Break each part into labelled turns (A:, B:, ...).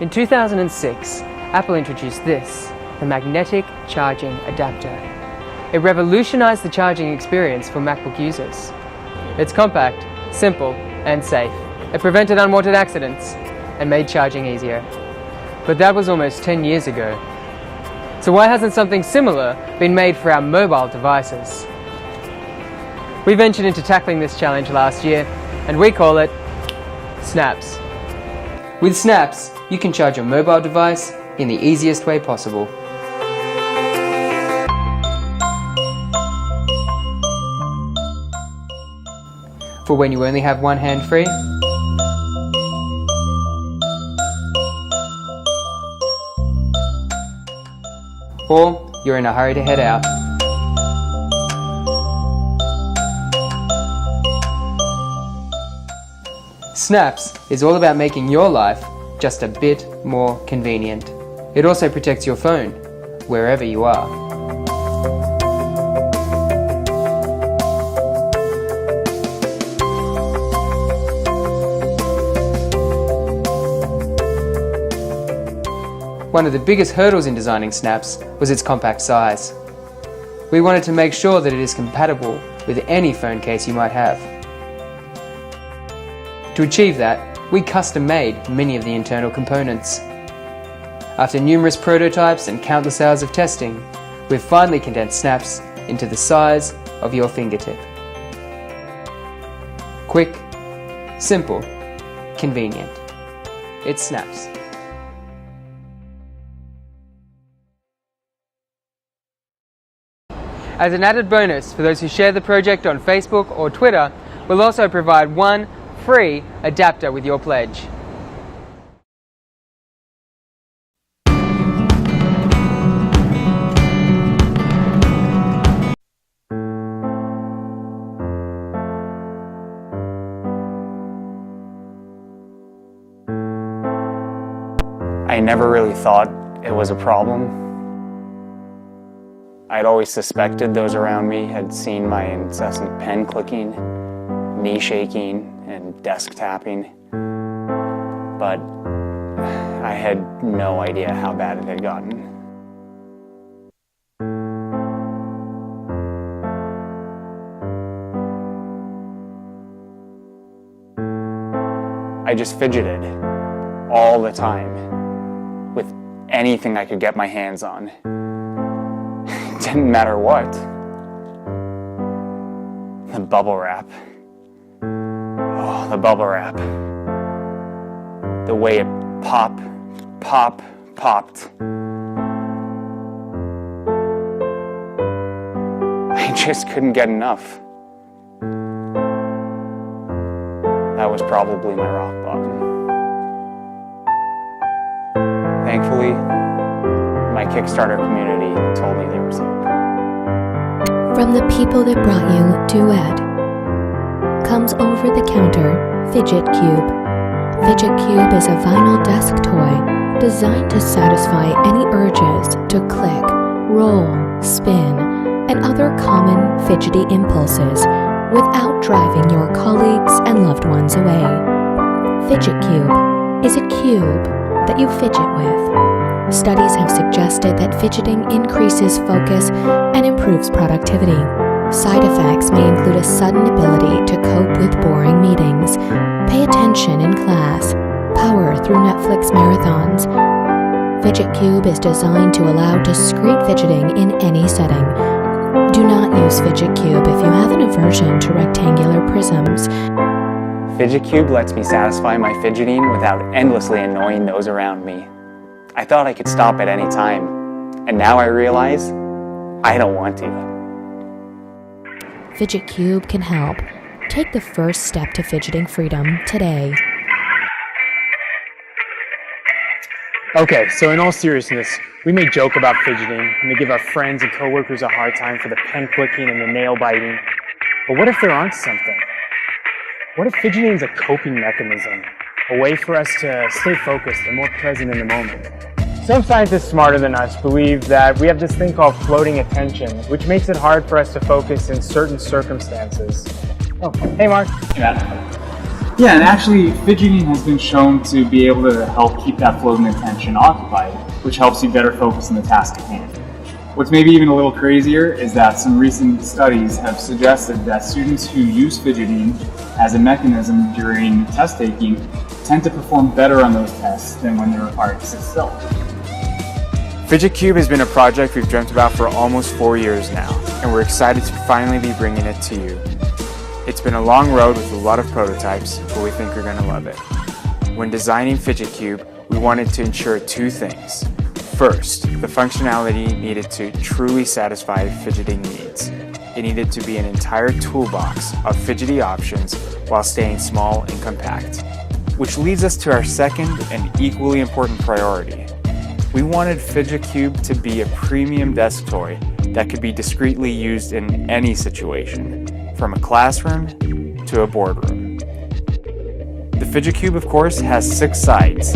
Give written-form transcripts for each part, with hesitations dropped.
A: In 2006, Apple introduced this, the magnetic charging adapter. It revolutionized the charging experience for MacBook users. It's compact, simple, and safe. It prevented unwanted accidents and made charging easier. But that was almost 10 years ago. So why hasn't something similar been made for our mobile devices? We ventured into tackling this challenge last year, and we call it ZNAPS. With ZNAPS, you can charge your mobile device in the easiest way possible. For when you only have one hand free, or you're in a hurry to head out. ZNAPS is all about making your life just a bit more convenient. It also protects your phone, wherever you are. One of the biggest hurdles in designing ZNAPS was its compact size. We wanted to make sure that it is compatible with any phone case you might have. To achieve that, we custom-made many of the internal components. After numerous prototypes and countless hours of testing, we've finally condensed ZNAPS into the size of your fingertip. Quick, simple, convenient. It's ZNAPS. As an added bonus for those who share the project on Facebook or Twitter, we'll also provide one free adapter with your pledge.
B: I never really thought it was a problem. I'd always suspected those around me had seen my incessant pen clicking, knee shaking, and desk tapping, but I had no idea how bad it had gotten. I just fidgeted all the time with anything I could get my hands on. It didn't matter what. The bubble wrap. Oh, the bubble wrap. The way it popped. I just couldn't get enough. That was probably my rock bottom. Thankfully, my Kickstarter community told me there was hope.
C: From the people that brought you Duet comes over-the-counter Fidget Cube. Fidget Cube is a vinyl desk toy designed to satisfy any urges to click, roll, spin, and other common fidgety impulses without driving your colleagues and loved ones away. Fidget Cube is a cube that you fidget with. Studies have suggested that fidgeting increases focus and improves productivity. Side effects may include a sudden ability to cope with boring meetings, pay attention in class, power through Netflix marathons. Fidget Cube is designed to allow discrete fidgeting in any setting. Do not use Fidget Cube if you have an aversion to rectangular prisms.
B: Fidget Cube lets me satisfy my fidgeting without endlessly annoying those around me. I thought I could stop at any time, and now I realize I don't want to.
C: Fidget Cube can help. Take the first step to fidgeting freedom today.
D: Okay, so in all seriousness, we may joke about fidgeting and may give our friends and coworkers a hard time for the pen clicking and the nail biting. But what if they're onto something? What if fidgeting is a coping mechanism? A way for us to stay focused and more present in the moment? Some scientists smarter than us believe that we have this thing called floating attention, which makes it hard for us to focus in certain circumstances. Oh, hey Mark.
B: Hey Matt.
E: Yeah, and actually fidgeting has been shown to be able to help keep that floating attention occupied, which helps you better focus on the task at hand. What's maybe even a little crazier is that some recent studies have suggested that students who use fidgeting as a mechanism during test taking tend to perform better on those tests than when they're required to sit still.
B: Fidget Cube has been a project we've dreamt about for almost 4 years now, and we're excited to finally be bringing it to you. It's been a long road with a lot of prototypes, but we think you're going to love it. When designing Fidget Cube, we wanted to ensure 2 things. First, the functionality needed to truly satisfy fidgeting needs. It needed to be an entire toolbox of fidgety options while staying small and compact. Which leads us to our second and equally important priority. We wanted Fidget Cube to be a premium desk toy that could be discreetly used in any situation, from a classroom to a boardroom. The Fidget Cube, of course, has 6 sides.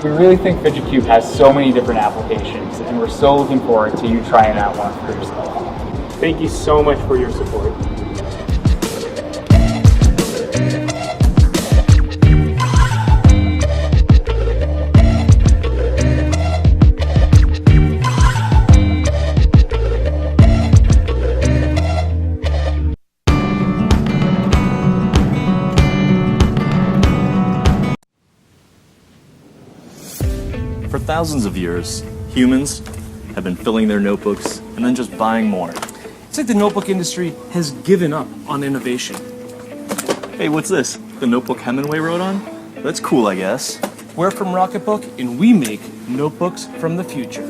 B: We really think Fidget Cube has so many different applications, and we're so looking forward to you trying out one for yourself.
F: Thank you so much for your support.
G: For thousands of years, humans have been filling their notebooks and then just buying more.
F: It's like the notebook industry has given up on innovation.
G: Hey, what's this? The notebook Hemingway wrote on? That's cool, I guess.
F: We're from Rocketbook, and we make notebooks from the future.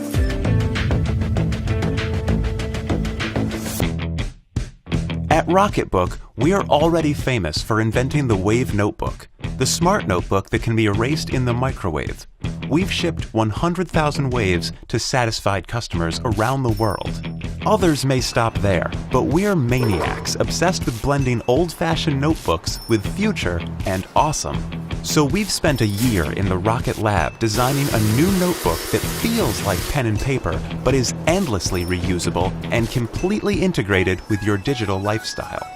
H: At Rocketbook, we are already famous for inventing the Wave Notebook, the smart notebook that can be erased in the microwave. We've shipped 100,000 waves to satisfied customers around the world. Others may stop there, but we're maniacs obsessed with blending old-fashioned notebooks with future and awesome. So we've spent a year in the Rocket Lab designing a new notebook that feels like pen and paper, but is endlessly reusable and completely integrated with your digital lifestyle.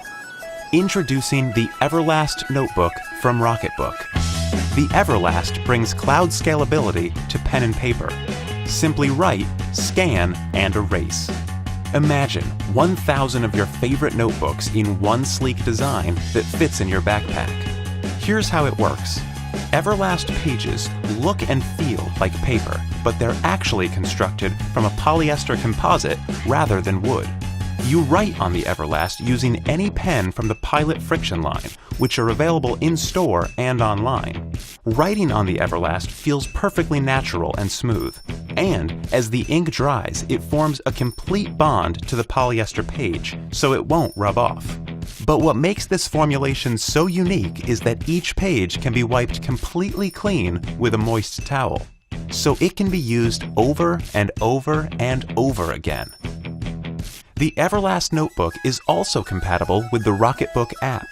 H: Introducing the Everlast Notebook from Rocketbook. The Everlast brings cloud scalability to pen and paper. Simply write, scan, and erase. Imagine 1,000 of your favorite notebooks in one sleek design that fits in your backpack. Here's how it works. Everlast pages look and feel like paper, but they're actually constructed from a polyester composite rather than wood. You write on the Everlast using any pen from the Pilot Friction line, which are available in-store and online. Writing on the Everlast feels perfectly natural and smooth, and as the ink dries, it forms a complete bond to the polyester page, so it won't rub off. But what makes this formulation so unique is that each page can be wiped completely clean with a moist towel, so it can be used over and over and over again. The Everlast Notebook is also compatible with the Rocketbook app.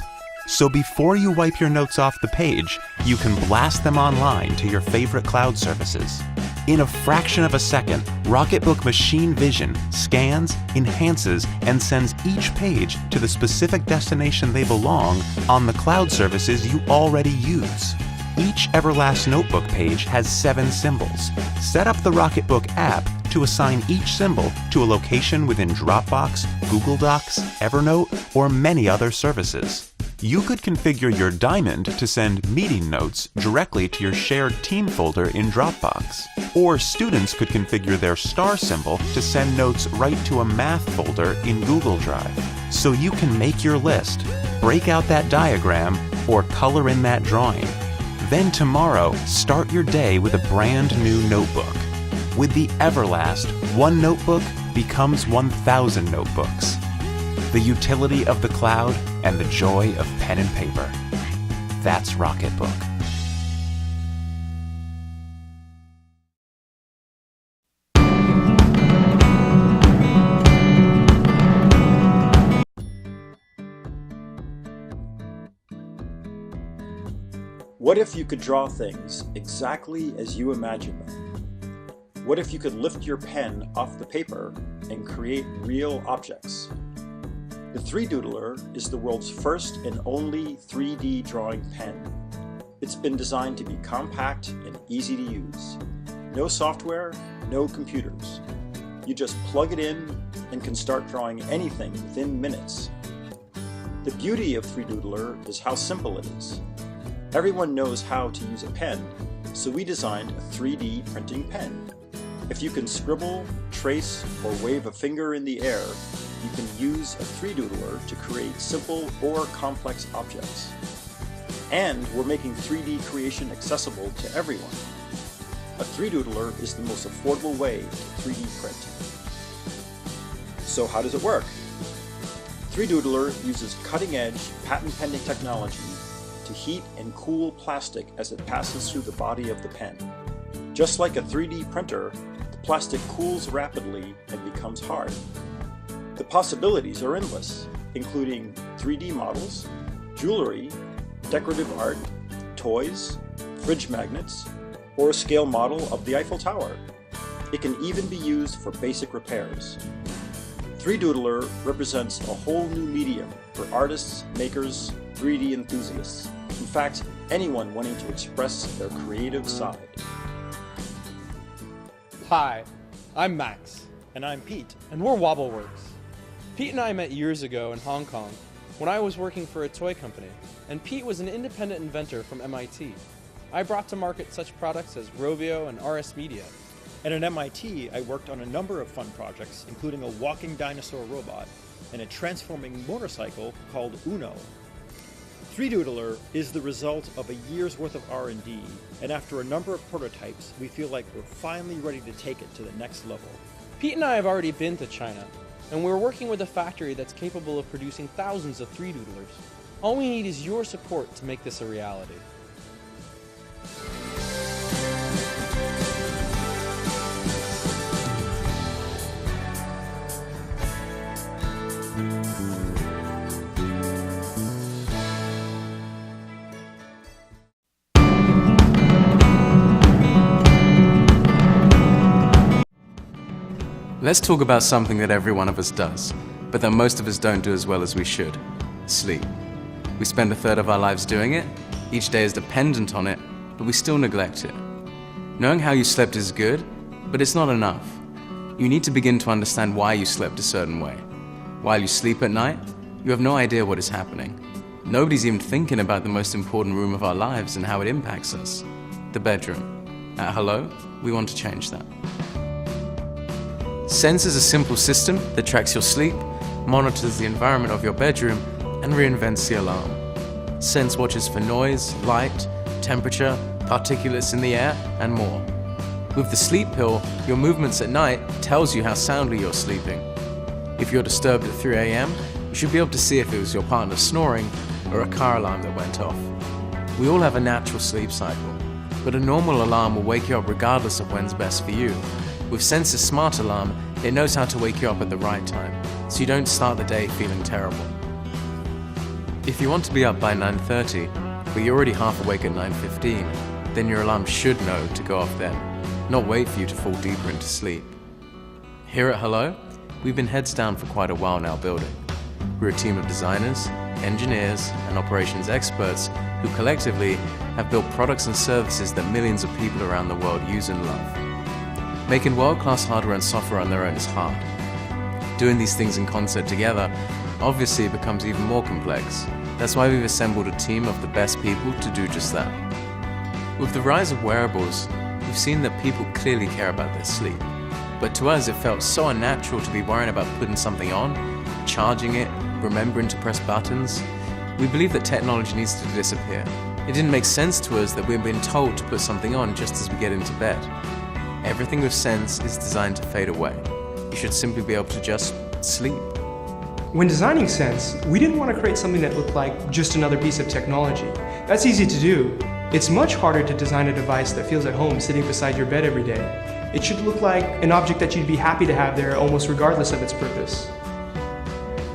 H: So before you wipe your notes off the page, you can blast them online to your favorite cloud services. In a fraction of a second, Rocketbook Machine Vision scans, enhances, and sends each page to the specific destination they belong on the cloud services you already use. Each Everlast Notebook page has 7 symbols. Set up the Rocketbook app to assign each symbol to a location within Dropbox, Google Docs, Evernote, or many other services. You could configure your Diamond to send meeting notes directly to your shared team folder in Dropbox. Or students could configure their star symbol to send notes right to a math folder in Google Drive. So you can make your list, break out that diagram, or color in that drawing. Then tomorrow, start your day with a brand new notebook. With the Everlast, one notebook becomes 1,000 notebooks. The utility of the cloud and the joy of pen and paper. That's Rocketbook.
I: What if you could draw things exactly as you imagine them? What if you could lift your pen off the paper and create real objects? The 3Doodler is the world's first and only 3D drawing pen. It's been designed to be compact and easy to use. No software, no computers. You just plug it in and can start drawing anything within minutes. The beauty of 3Doodler is how simple it is. Everyone knows how to use a pen, so we designed a 3D printing pen. If you can scribble, trace, or wave a finger in the air, you can use a 3Doodler to create simple or complex objects. And we're making 3D creation accessible to everyone. A 3Doodler is the most affordable way to 3D print. So how does it work? 3Doodler uses cutting-edge, patent-pending technology to heat and cool plastic as it passes through the body of the pen. Just like a 3D printer, the plastic cools rapidly and becomes hard. The possibilities are endless, including 3D models, jewelry, decorative art, toys, fridge magnets, or a scale model of the Eiffel Tower. It can even be used for basic repairs. 3Doodler represents a whole new medium for artists, makers, 3D enthusiasts. In fact, anyone wanting to express their creative side.
F: Hi, I'm Max.
I: And I'm Pete.
F: And we're Wobbleworks. Pete and I met years ago in Hong Kong when I was working for a toy company, and Pete was an independent inventor from MIT. I brought to market such products as Rovio and RS Media.
I: And at MIT, I worked on a number of fun projects, including a walking dinosaur robot and a transforming motorcycle called Uno. 3Doodler is the result of a year's worth of R&D, and after a number of prototypes, we feel like we're finally ready to take it to the next level.
F: Pete and I have already been to China, and we're working with a factory that's capable of producing thousands of 3Doodlers. All we need is your support to make this a reality.
J: Let's talk about something that every one of us does, but that most of us don't do as well as we should: sleep. We spend a third of our lives doing it, each day is dependent on it, but we still neglect it. Knowing how you slept is good, but it's not enough. You need to begin to understand why you slept a certain way. While you sleep at night, you have no idea what is happening. Nobody's even thinking about the most important room of our lives and how it impacts us: the bedroom. At Hello, we want to change that. Sense is a simple system that tracks your sleep, monitors the environment of your bedroom, and reinvents the alarm. Sense watches for noise, light, temperature, particulates in the air, and more. With the sleep pill, your movements at night tells you how soundly you're sleeping. If you're disturbed at 3 a.m., you should be able to see if it was your partner snoring or a car alarm that went off. We all have a natural sleep cycle, but a normal alarm will wake you up regardless of when's best for you. With Sense's smart alarm, it knows how to wake you up at the right time, so you don't start the day feeling terrible. If you want to be up by 9:30, but you're already half awake at 9:15, then your alarm should know to go off then, not wait for you to fall deeper into sleep. Here at Hello, we've been heads down for quite a while now building. We're a team of designers, engineers, and operations experts who collectively have built products and services that millions of people around the world use and love. Making world-class hardware and software on their own is hard. Doing these things in concert together obviously it becomes even more complex. That's why we've assembled a team of the best people to do just that. With the rise of wearables, we've seen that people clearly care about their sleep. But to us, it felt so unnatural to be worrying about putting something on, charging it, remembering to press buttons. We believe that technology needs to disappear. It didn't make sense to us that we've been told to put something on just as we get into bed. Everything with sense is designed to fade away. You should simply be able to just sleep.
K: When designing Sense, we didn't want to create something that looked like just another piece of technology. That's easy to do. It's much harder to design a device that feels at home sitting beside your bed every day. It should look like an object that you'd be happy to have there almost regardless of its purpose.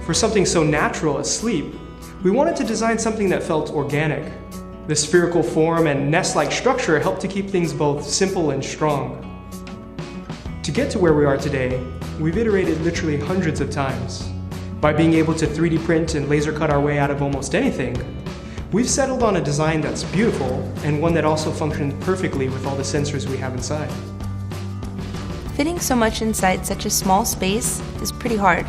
K: For something so natural as sleep, we wanted to design something that felt organic. The spherical form and nest-like structure helped to keep things both simple and strong. To get to where we are today, we've iterated literally hundreds of times. By being able to 3D print and laser cut our way out of almost anything, we've settled on a design that's beautiful and one that also functions perfectly with all the sensors we have inside.
L: Fitting so much inside such a small space is pretty hard.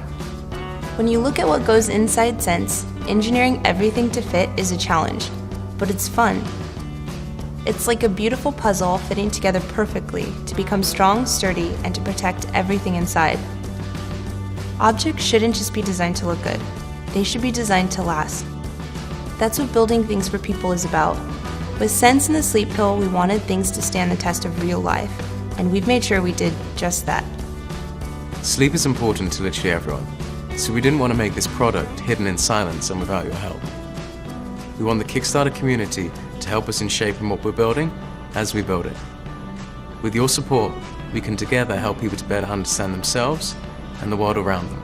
L: When you look at what goes inside Sense, engineering everything to fit is a challenge, but it's fun. It's like a beautiful puzzle fitting together perfectly to become strong, sturdy, and to protect everything inside. Objects shouldn't just be designed to look good. They should be designed to last. That's what building things for people is about. With Sense and the Sleep Pill, we wanted things to stand the test of real life, and we've made sure we did just that.
J: Sleep is important to literally everyone, so we didn't want to make this product hidden in silence and without your help. We want the Kickstarter community to help us in shaping what we're building as we build it. With your support, we can together help people to better understand themselves and the world around them.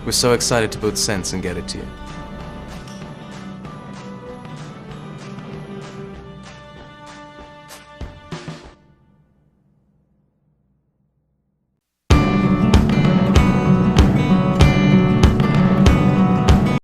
J: We're so excited to build Sense and get it to you.